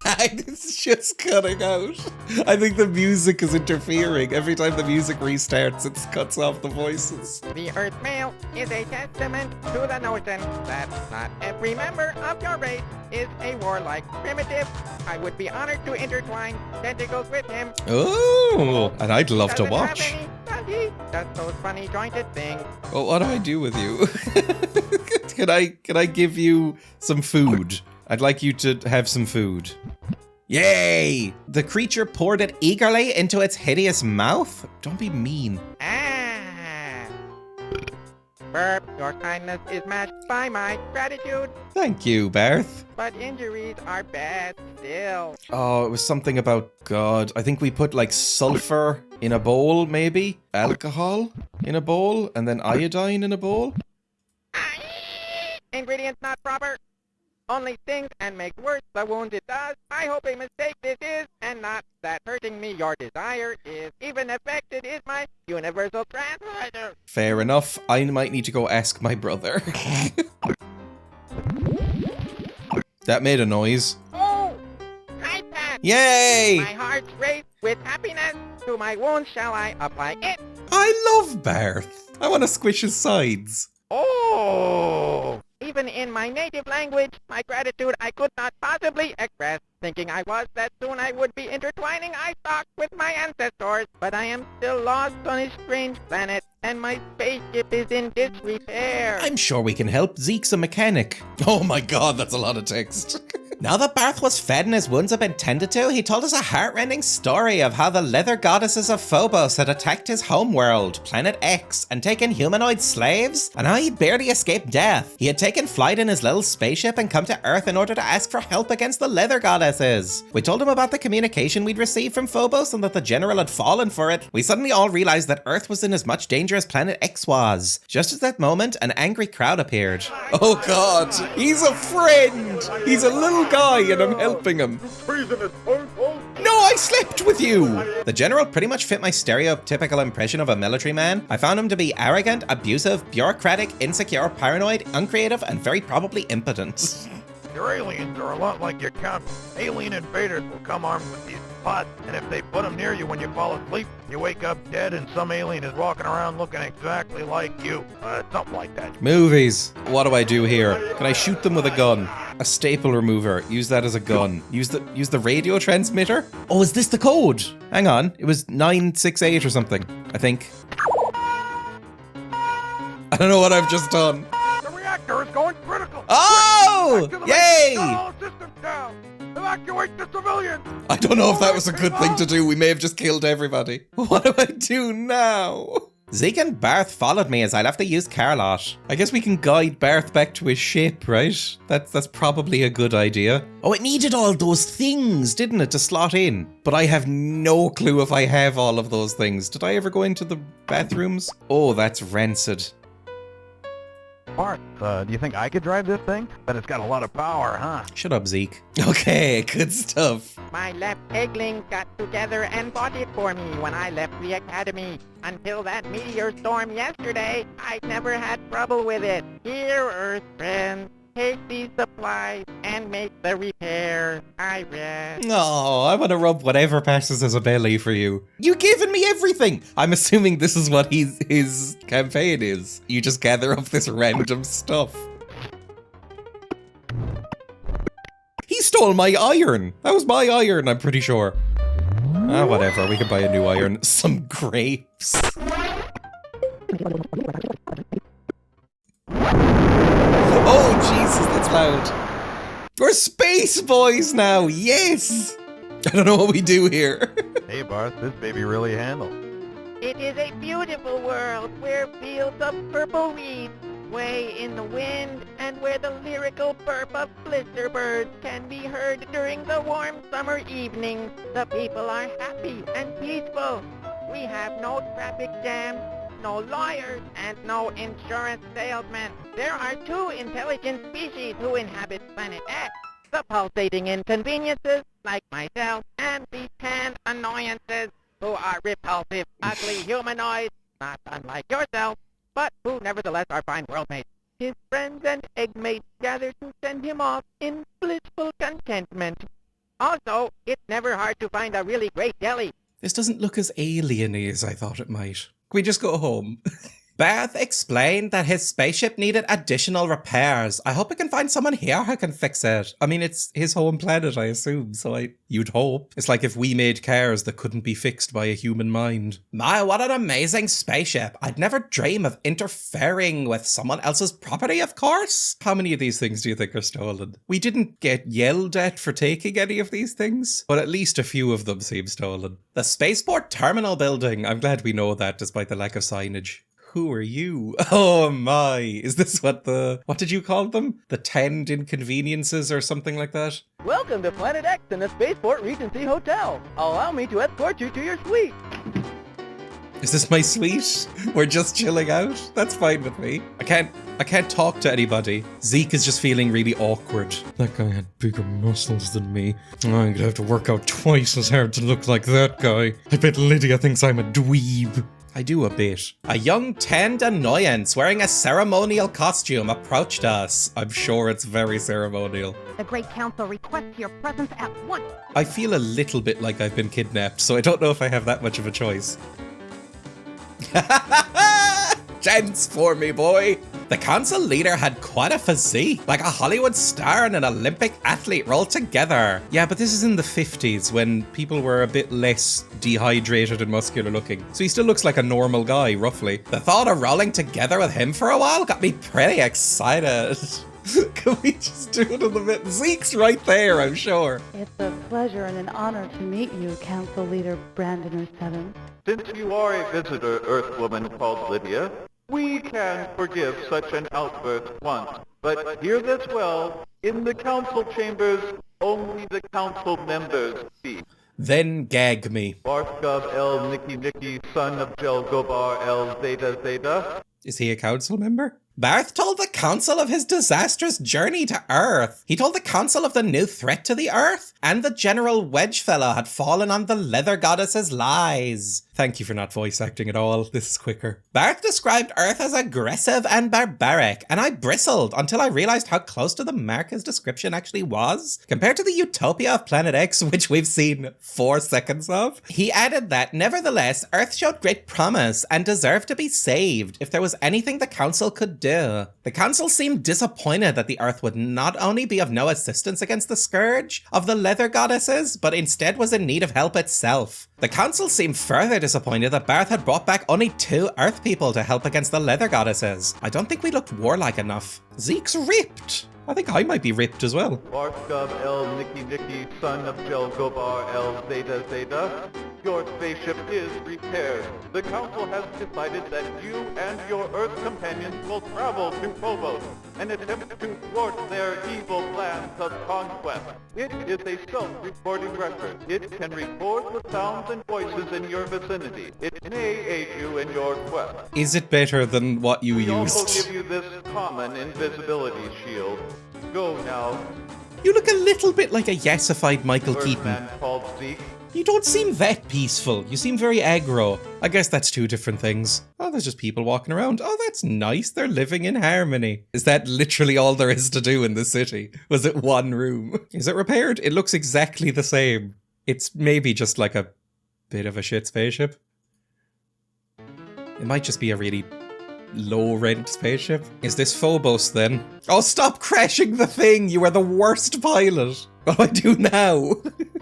It's just cutting out. I think the music is interfering. Every time the music restarts, it cuts off the voices. The Earth male is a testament to the notion that not every member of your race is a warlike primitive. I would be honored to intertwine tentacles with him. Oh, and I'd love to watch. Does he? Just those funny jointed things. Well, what do I do with you? Can I give you some food? I'd like you to have some food. Yay! The creature poured it eagerly into its hideous mouth? Don't be mean. Burp, your kindness is matched by my gratitude. Thank you, Barth. But injuries are bad still. Oh, it was something about God. I think we put like sulfur in a bowl, maybe? Alcohol in a bowl? And then iodine in a bowl? Ingredients not proper. Only stings and makes worse the wound it does. I hope a mistake this is, and not that hurting me your desire is. Even affected is my universal translator. Fair enough. I might need to go ask my brother. That made a noise. Oh! Hi, Pat! Yay! My heart's raced with happiness. To my wound shall I apply it? I love Barth. I want to squish his sides. Oh! Even in my native language, my gratitude I could not possibly express. Thinking I was that soon I would be intertwining eye stalks with my ancestors. But I am still lost on a strange planet, and my spaceship is in disrepair. I'm sure we can help. Zeke's a mechanic. Oh my god, that's a lot of text. Now that Barth was fed and his wounds had been tended to, he told us a heart-rending story of how the Leather Goddesses of Phobos had attacked his homeworld, Planet X, and taken humanoid slaves, and how he barely escaped death. He had taken flight in his little spaceship and come to Earth in order to ask for help against the Leather Goddesses. We told him about the communication we'd received from Phobos and that the General had fallen for it. We suddenly all realized that Earth was in as much danger as Planet X was. Just at that moment, an angry crowd appeared. Oh god, he's a friend! He's a little guy and I'm helping him. No, I slept with you! The General pretty much fit my stereotypical impression of a military man. I found him to be arrogant, abusive, bureaucratic, insecure, paranoid, uncreative, and very probably impotent. Your aliens are a lot like your camp. Alien invaders will come armed with these pots, and if they put them near you when you fall asleep, you wake up dead and some alien is walking around looking exactly like you. Something like that. Movies. What do I do here? Can I shoot them with a gun? A staple remover. Use that as a gun. Use the radio transmitter? Oh, is this the code? Hang on. It was 968 or something, I think. I don't know what I've just done. The reactor is going critical. Oh! Yay! All systems down. Evacuate the civilians. I don't know if that was a good thing to do. We may have just killed everybody. What do I do now? Zeke and Barth followed me as I left the used car lot. I guess we can guide Barth back to his ship, right? That's probably a good idea. Oh, it needed all those things, didn't it, to slot in? But I have no clue if I have all of those things. Did I ever go into the bathrooms? Oh, that's rancid. Bart, do you think I could drive this thing? Bet it's got a lot of power, huh? Shut up, Zeke. Okay, good stuff. My left egglings got together and bought it for me when I left the academy. Until that meteor storm yesterday, I'd never had trouble with it. Here, Earth friends, take these supplies and make the repair. I rest. Oh, I want to rub whatever passes as a belly for you. You given me everything. I'm assuming this is what his campaign is. You just gather up this random stuff. He stole my iron. That was my iron, I'm pretty sure. Ah, whatever. We can buy a new iron. Some grapes. Oh, Jesus, that's loud. We're space boys now. Yes. I don't know what we do here. Hey, Bart, this baby really handles. It is a beautiful world where fields of purple weeds sway in the wind and where the lyrical burp of blister birds can be heard during the warm summer evenings. The people are happy and peaceful. We have no traffic jams, no lawyers, and no insurance salesmen. There are two intelligent species who inhabit Planet X. The Pulsating Inconveniences, like myself, and the Tanned Annoyances, who are repulsive, ugly humanoids, not unlike yourself, but who nevertheless are fine worldmates. His friends and eggmates gather to send him off in blissful contentment. Also, it's never hard to find a really great deli. This doesn't look as alien-y as I thought it might. Can we just go home? Beth explained that his spaceship needed additional repairs. I hope we can find someone here who can fix it. I mean, it's his home planet, I assume, so you'd hope. It's like if we made cars that couldn't be fixed by a human mind. My, what an amazing spaceship. I'd never dream of interfering with someone else's property, of course. How many of these things do you think are stolen? We didn't get yelled at for taking any of these things, but at least a few of them seem stolen. The spaceport terminal building. I'm glad we know that despite the lack of signage. Who are you? Oh my, is this what did you call them? The Tanned Inconveniences or something like that? Welcome to Planet X in the Spaceport Regency Hotel. Allow me to escort you to your suite. Is this my suite? We're just chilling out? That's fine with me. I can't talk to anybody. Zeke is just feeling really awkward. That guy had bigger muscles than me. I'm gonna have to work out twice as hard to look like that guy. I bet Lydia thinks I'm a dweeb. I do a bit. A young tanned annoyance wearing a ceremonial costume approached us. I'm sure it's very ceremonial. The Great Council requests your presence at once. I feel a little bit like I've been kidnapped, so I don't know if I have that much of a choice. Chance for me, boy. The council leader had quite a physique, like a Hollywood star and an Olympic athlete rolled together. Yeah, but this is in the 50s when people were a bit less dehydrated and muscular looking. So he still looks like a normal guy, roughly. The thought of rolling together with him for a while got me pretty excited. Can we just do it in the bit? Zeke's right there, I'm sure. It's a pleasure and an honor to meet you, Council Leader Brandon 7. Since you are a visitor, Earthwoman called Lydia, we can forgive such an outburst once. But hear this well, in the council chambers, only the council members speak. Then gag me. Barskov El Nicky Nicky, son of Jel Gobar El Zeta Zeta. Is he a council member? Barth told the council of his disastrous journey to Earth. He told the council of the new threat to the Earth, and the General Wedgefellow had fallen on the Leather Goddesses' lies. Thank you for not voice acting at all. This is quicker. Barth described Earth as aggressive and barbaric, and I bristled until I realized how close to the mark his description actually was, compared to the utopia of Planet X, which we've seen 4 seconds of. He added that, nevertheless, Earth showed great promise and deserved to be saved if there was anything the council could do. The council seemed disappointed that the Earth would not only be of no assistance against the scourge of the Leather Goddesses, but instead was in need of help itself. The council seemed further disappointed that Barth had brought back only 2 Earth people to help against the Leather Goddesses. I don't think we looked warlike enough. Zeke's ripped. I think I might be ripped as well. Barskov El Nicky Nicky, son of Jel Gobar El Zeta Zeta, your spaceship is repaired. The Council has decided that you and your Earth companions will travel to Phobos and attempt to thwart their evil plans of conquest. It is a self-recording record. It can record the sounds and voices in your vicinity. It may aid you in your quest. Is it better than what you We used? also give you this common invisibility shield. Go now. You look a little bit like a yesified Michael Keaton. Earthman called Zeke. You don't seem that peaceful. You seem very aggro. I guess that's two different things. Oh, there's just people walking around. Oh, that's nice. They're living in harmony. Is that literally all there is to do in the city? Was it one room? Is it repaired? It looks exactly the same. It's maybe just like a bit of a shit spaceship. It might just be a really low-rent spaceship. Is this Phobos then? Oh, stop crashing the thing! You are the worst pilot! What do I do now?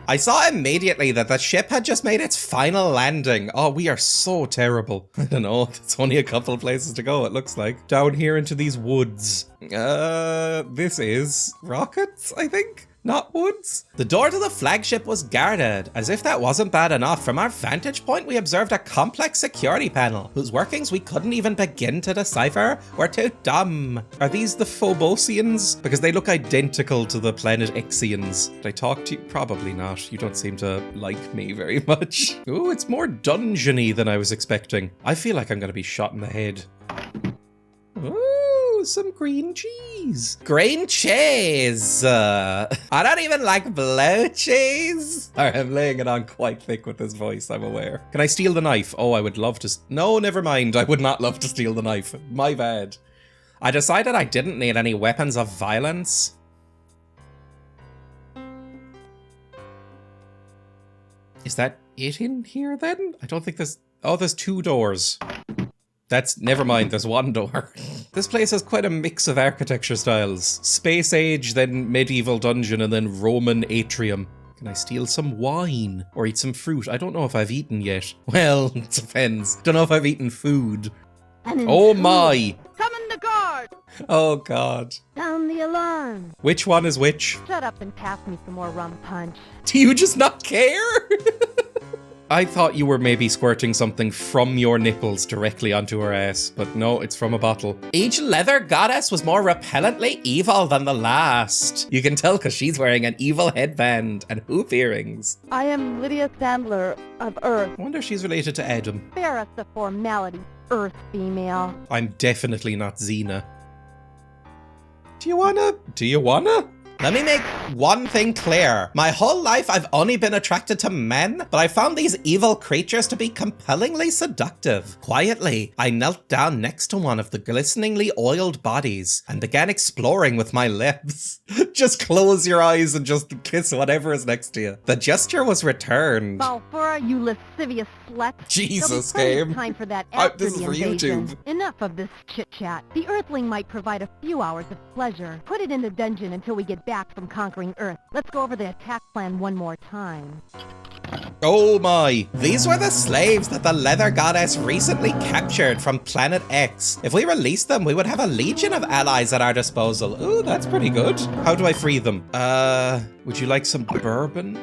I saw immediately that the ship had just made its final landing. Oh, we are so terrible. I don't know, it's only a couple of places to go, it looks like. Down here into these woods. This is rockets, I think? Not woods? The door to the flagship was guarded. As if that wasn't bad enough, from our vantage point we observed a complex security panel, whose workings we couldn't even begin to decipher. We're too dumb. Are these the Phobosians? Because they look identical to the planet Ixians. Did I talk to you? Probably not. You don't seem to like me very much. Ooh, it's more dungeony than I was expecting. I feel like I'm gonna be shot in the head. Ooh. Some green cheese. Green cheese! I don't even like blue cheese! Alright, I'm laying it on quite thick with this voice, I'm aware. Can I steal the knife? Oh, I would love to... No, never mind. I would not love to steal the knife. My bad. I decided I didn't need any weapons of violence. Is that it in here then? I don't think there's... Oh, there's two doors. Never mind, there's one door. This place has quite a mix of architecture styles. Space age, then medieval dungeon, and then Roman atrium. Can I steal some wine? Or eat some fruit? I don't know if I've eaten yet. Well, it depends. Don't know if I've eaten food. Oh my! Summon the guard! Oh god. Sound the alarm. Which one is which? Shut up and pass me some more rum punch. Do you just not care? I thought you were maybe squirting something from your nipples directly onto her ass, but no, it's from a bottle. Each leather goddess was more repellently evil than the last. You can tell because she's wearing an evil headband and hoop earrings. I am Lydia Sandler of Earth. I wonder if she's related to Adam. Spare us the formality, Earth female. I'm definitely not Xena. Do you wanna? Let me make one thing clear. My whole life I've only been attracted to men, but I found these evil creatures to be compellingly seductive. Quietly, I knelt down next to one of the glisteningly oiled bodies and began exploring with my lips. Just close your eyes and just kiss whatever is next to you. The gesture was returned. Balfour, you lascivious slut. Jesus, There'll be plenty of game. time for that after This is the for invasion. YouTube. Enough of this chit-chat. The Earthling might provide a few hours of pleasure. Put it in the dungeon until we get back from conquering Earth. Let's go over the attack plan one more time. Oh my! These were the slaves that the Leather Goddess recently captured from Planet X. If we released them, we would have a legion of allies at our disposal. Ooh, that's pretty good. How do I free them? Would you like some bourbon?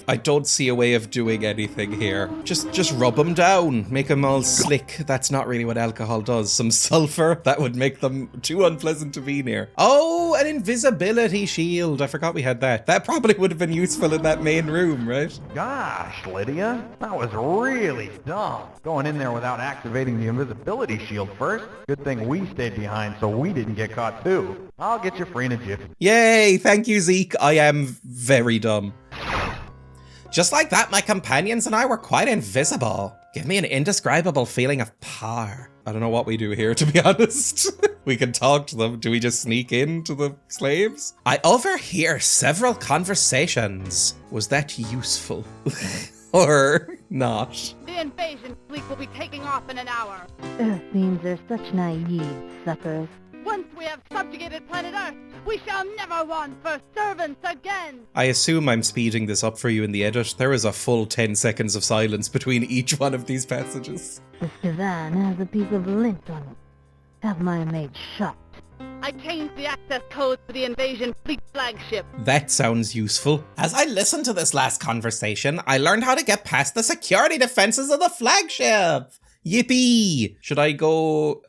I don't see a way of doing anything here. Just rub them down. Make them all slick. That's not really what alcohol does. Some sulfur? That would make them too unpleasant to be near. Oh, an invisibility shield. I forgot we had that. That probably would have been useful in that main room, right? Gosh, Lydia, that was really dumb. Going in there without activating the invisibility shield first. Good thing we stayed behind so we didn't get caught too. I'll get you free in a jiffy. Yay, thank you, Zeke. I am very dumb. Just like that, my companions and I were quite invisible. Give me an indescribable feeling of power. I don't know what we do here, to be honest. We can talk to them. Do we just sneak into the slaves? I overhear several conversations. Was that useful? Or not? The invasion fleet will be taking off in an hour. Earthlings are such naive suckers. Once we have subjugated planet Earth, we shall never want for servants again. I assume I'm speeding this up for you in the edit. There is a full 10 seconds of silence between each one of these passages. This divan has a piece of lint on it. Have my maid shocked. I changed the access codes for the invasion fleet flagship. That sounds useful. As I listened to this last conversation, I learned how to get past the security defenses of the flagship. Yippee! Should I go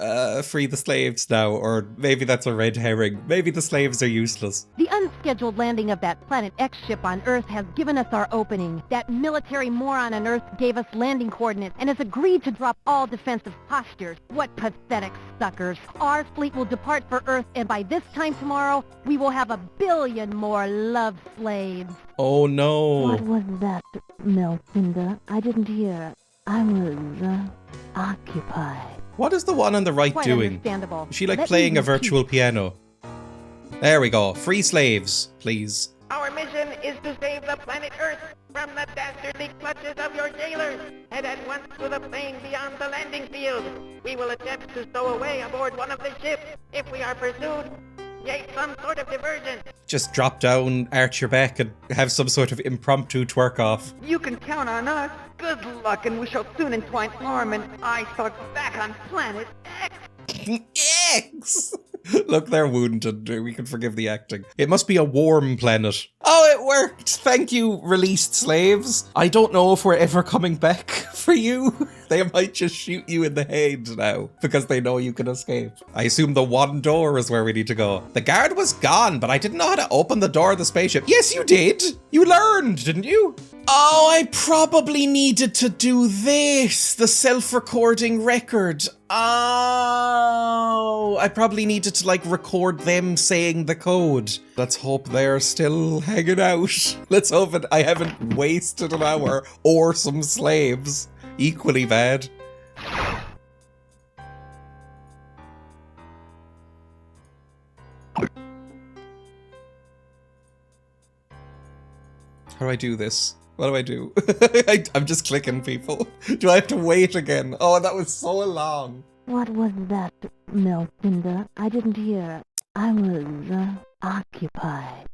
free the slaves now? Or maybe that's a red herring. Maybe the slaves are useless. The unscheduled landing of that Planet X ship on Earth has given us our opening. That military moron on Earth gave us landing coordinates and has agreed to drop all defensive postures. What pathetic suckers. Our fleet will depart for Earth, and by this time tomorrow, we will have 1 billion more love slaves. Oh no. What was that, Melcinda? I didn't hear. I was, occupied. What is the one on the right Quite doing? understandable. Is she like Let me playing a repeat. virtual piano? There we go. Free slaves, please. Our mission is to save the planet Earth from the dastardly clutches of your jailers. Head at once to the plane beyond the landing field. We will attempt to stow away aboard one of the ships. If we are pursued, yay, some sort of diversion. Just drop down, arch your back, and have some sort of impromptu twerk off. You can count on us. Good luck, and we shall soon entwine arm and eye stalks back on planet X. X! Look, they're wounded. We can forgive the acting. It must be a warm planet. Oh, it worked! Thank you, released slaves. I don't know if we're ever coming back for you. They might just shoot you in the head now, because they know you can escape. I assume the one door is where we need to go. The guard was gone, but I didn't know how to open the door of the spaceship. Yes, you did! You learned, didn't you? Oh, I probably needed to do this. The self-recording record. Oh, I probably needed to like record them saying the code. Let's hope they're still hanging out. Let's hope I haven't wasted an hour or some slaves. Equally bad. How do I do this? What do I do? I'm just clicking people. Do I have to wait again? Oh, that was so long. What was that, Melcinda? I didn't hear. I was, occupied.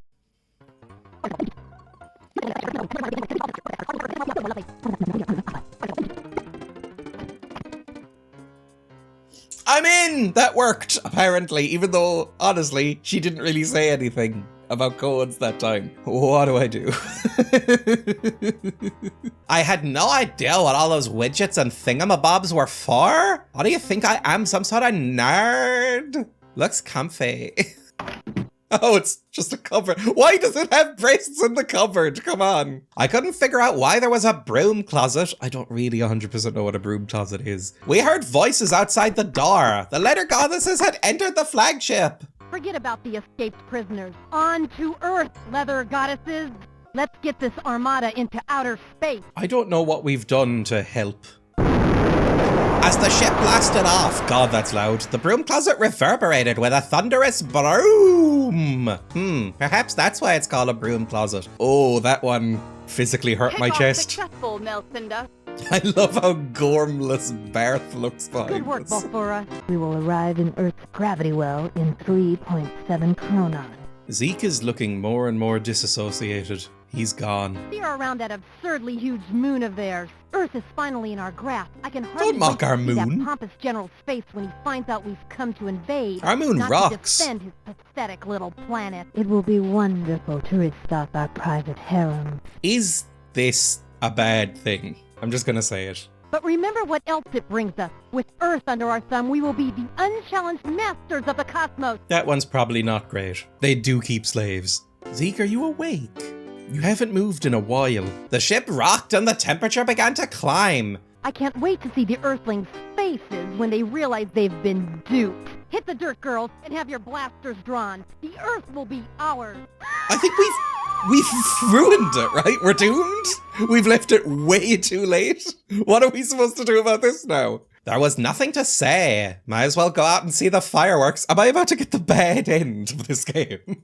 I'm in! That worked, apparently, even though, honestly, she didn't really say anything about codes that time. What do I do? I had no idea what all those widgets and thingamabobs were for. What do you think I am, some sort of nerd? Looks comfy. Oh, it's just a cupboard. Why does it have breasts in the cupboard? Come on. I couldn't figure out why there was a broom closet. I don't really 100% know what a broom closet is. We heard voices outside the door. The Leather Goddesses had entered the flagship. Forget about the escaped prisoners. On to Earth, Leather Goddesses. Let's get this armada into outer space. I don't know what we've done to help. As the ship blasted off, God, that's loud, the broom closet reverberated with a thunderous broom. Perhaps that's why it's called a broom closet. Oh, that one physically hurt my chest. Successful, Melcinda. I love how gormless Barth looks behind Good work, us. Balfora. We will arrive in Earth's gravity well in 3.7 chronon. Zeke is looking more and more disassociated. He's gone. Steer around that absurdly huge moon of theirs. Earth is finally in our grasp. I can hardly Don't mock wait to our see moon. that pompous general's face when he finds out we've come to invade. Our moon not rocks. To defend his pathetic little planet. It will be wonderful to restock our private harem. Is this a bad thing? I'm just gonna say it. But remember what else it brings us. With Earth under our thumb, we will be the unchallenged masters of the cosmos. That one's probably not great. They do keep slaves. Zeke, are you awake? You haven't moved in a while. The ship rocked and the temperature began to climb. I can't wait to see the Earthlings' faces when they realize they've been duped. Hit the dirt, girls, and have your blasters drawn. The Earth will be ours. I think we've ruined it, right? We're doomed? We've left it way too late? What are we supposed to do about this now? There was nothing to say. Might as well go out and see the fireworks. Am I about to get the bad end of this game?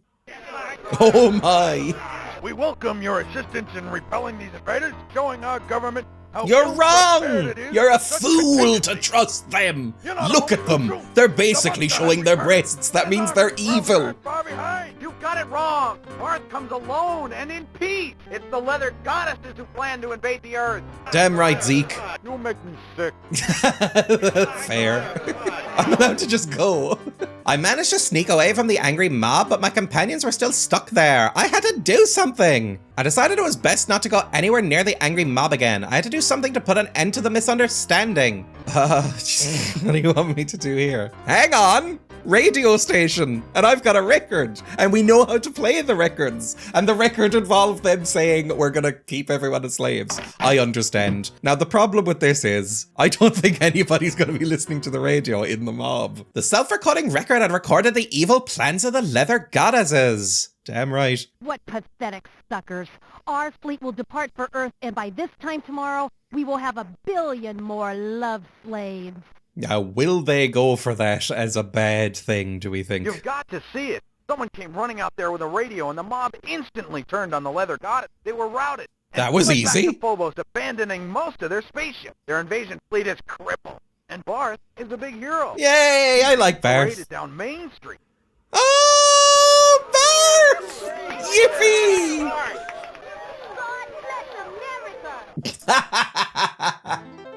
Oh my. We welcome your assistance in repelling these invaders, showing our government how You're ill-prepared wrong! it is You're a such fool contingency. to trust them! You're not Look at holding them! the truth. They're basically Someone's showing their got us breasts. That means they're evil. Far behind. You got it wrong. Earth comes alone and in peace. It's the Leather Goddesses who plan to invade the Earth. Damn right, Zeke. You make me sick. Fair. I'm allowed to just go. I managed to sneak away from the angry mob, but my companions were still stuck there. I had to do something. I decided it was best not to go anywhere near the angry mob again. I had to do something to put an end to the misunderstanding. What do you want me to do here? Hang on. Radio station, and I've got a record, and we know how to play the records, and the record involved them saying we're gonna keep everyone as slaves. I understand. Now the problem with this is, I don't think anybody's gonna be listening to the radio in the mob. The self-recording record had recorded the evil plans of the Leather Goddesses. Damn right. What pathetic suckers. Our fleet will depart for Earth, and by this time tomorrow, we will have 1 billion more love slaves. Now, will they go for that as a bad thing, do we think? You've got to see it. Someone came running out there with a radio, and the mob instantly turned on the Leather Goddess. They were routed. That was went easy. Back to Phobos, abandoning most of their spaceship. Their invasion fleet is crippled, and Barth is a big hero. Yay! I like Barth. Paraded down Main Street. Oh, Barth! Yippee!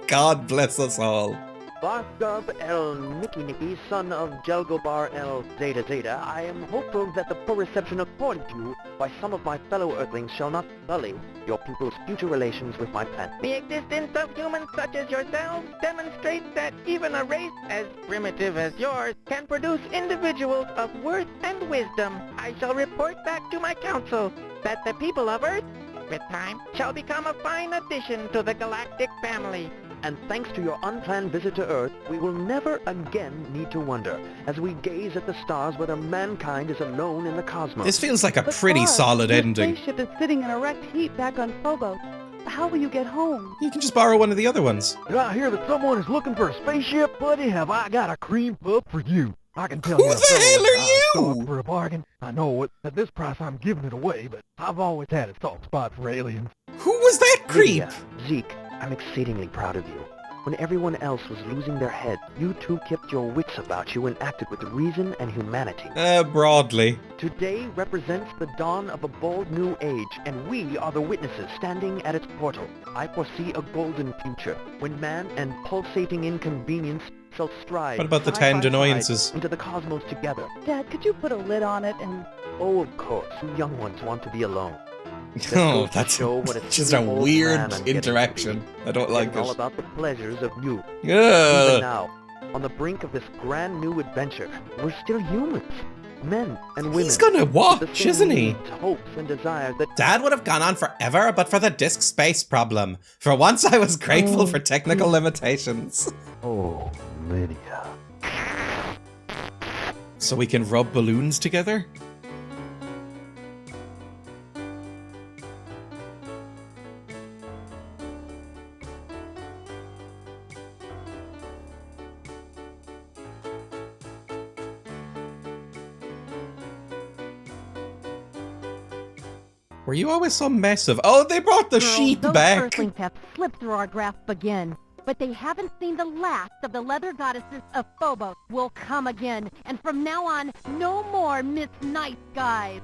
God bless us all. Barthgub El Nicky Nicky, son of Jelgobar El Zeta Zeta, I am hopeful that the poor reception accorded to you by some of my fellow Earthlings shall not sully your people's future relations with my planet. The existence of humans such as yourselves demonstrates that even a race as primitive as yours can produce individuals of worth and wisdom. I shall report back to my council that the people of Earth, with time, shall become a fine addition to the galactic family. And thanks to your unplanned visit to Earth, we will never again need to wonder, as we gaze at the stars, whether mankind is alone in the cosmos. This feels like a But pretty Barth, solid your ending. spaceship is sitting in erect heat back on Phobos. How will you get home? You can just borrow one of the other ones. Did I hear that someone is looking for a spaceship, buddy? Have I got a cream puff for you? I can tell Who you. the hell are you? For a bargain. I know at this price I'm giving it away, but I've always had a soft spot for aliens. Who was that creep? Lydia, Zeke, I'm exceedingly proud of you. When everyone else was losing their heads, you two kept your wits about you and acted with reason and humanity. Broadly. Today represents the dawn of a bold new age, and we are the witnesses standing at its portal. I foresee a golden future, when man and Pulsating Inconvenience shall stride What about the side 10 by side annoyances? into the cosmos together. Dad, could you put a lid on it and... Oh, of course, you young ones want to be alone. Oh, that's just a weird interaction. I don't like It's all it. about the pleasures of youth. Even Ugh. now, on the brink of this grand new adventure, we're still humans. Men and women. He's gonna with the watch, same isn't he? needs, hopes and desires that... Dad would have gone on forever, but for the disk space problem. For once, I was grateful for technical limitations. Oh, Lydia. So we can rub balloons together? Were you always so massive? Oh, they brought the Girls, sheep those back! Earthlings have slipped through our grasp again. But they haven't seen the last of the Leather Goddesses of Phobos. Will come again, and from now on, no more Miss Nice Guys.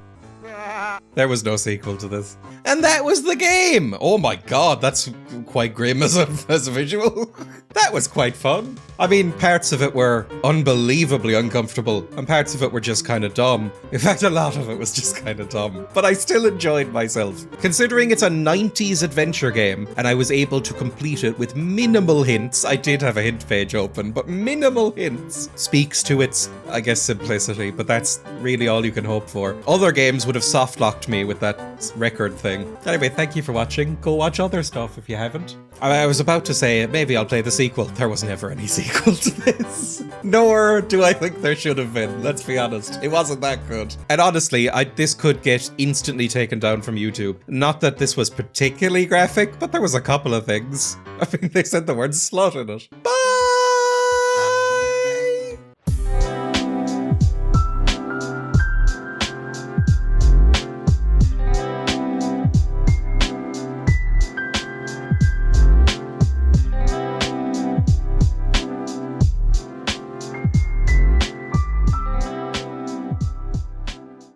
There was no sequel to this. And that was the game! Oh my god, that's quite grim as a visual. That was quite fun. I mean, parts of it were unbelievably uncomfortable, and parts of it were just kind of dumb. In fact, a lot of it was just kind of dumb. But I still enjoyed myself. Considering it's a 90s adventure game, and I was able to complete it with minimal hints. I did have a hint page open, but minimal hints. Speaks to its, I guess, simplicity, but that's really all you can hope for. Other games would have soft-locked me with that record thing. Anyway, thank you for watching. Go watch other stuff if you haven't. I was about to say, maybe I'll play the sequel. There was never any sequel to this. Nor do I think there should have been, let's be honest. It wasn't that good. And honestly, this could get instantly taken down from YouTube. Not that this was particularly graphic, but there was a couple of things. I mean, they said the word slut in it. Bye!